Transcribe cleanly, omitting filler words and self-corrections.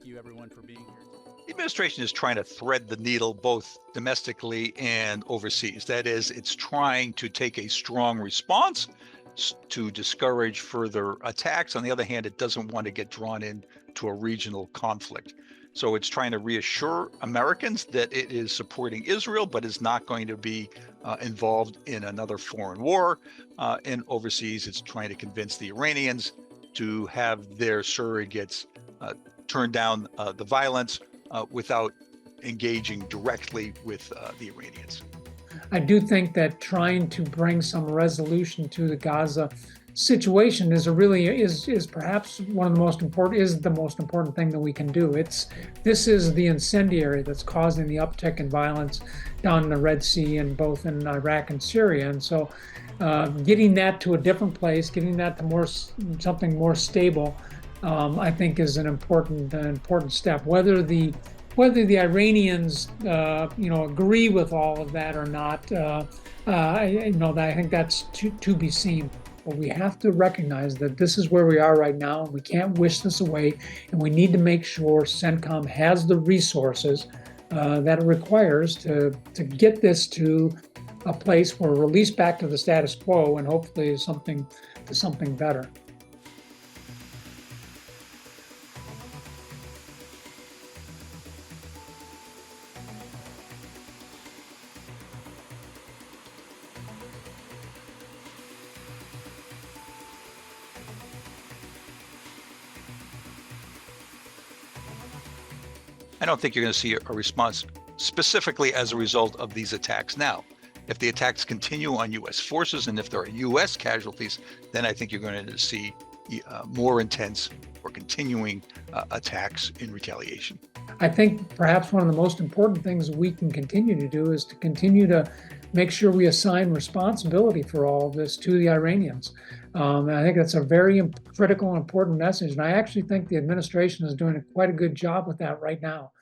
thank you everyone for being here. The administration is trying to thread the needle both domestically and overseas. That is, it's trying to take a strong response to discourage further attacks. On the other hand, it doesn't want to get drawn into a regional conflict. So it's trying to reassure Americans that it is supporting Israel, but is not going to be involved in another foreign war. And overseas, it's trying to convince the Iranians to have their surrogates turn down the violence without engaging directly with the Iranians. I do think that trying to bring some resolution to the Gaza situation is perhaps one of the most important thing that we can do. This is the incendiary that's causing the uptick in violence down in the Red Sea and both in Iraq and Syria. And so getting that to a different place, getting that to something more stable, I think is an important step. Whether the Iranians agree with all of that or not, I think that's to be seen. But we have to recognize that this is where we are right now, and we can't wish this away. And we need to make sure CENTCOM has the resources that it requires to get this to a place where we're released back to the status quo and hopefully something better. I don't think you're going to see a response specifically as a result of these attacks now. If the attacks continue on U.S. forces and if there are U.S. casualties, then I think you're going to see more intense or continuing attacks in retaliation. I think perhaps one of the most important things we can continue to do is to continue to make sure we assign responsibility for all of this to the Iranians. And I think that's a very critical and important message. And I actually think the administration is doing quite a good job with that right now.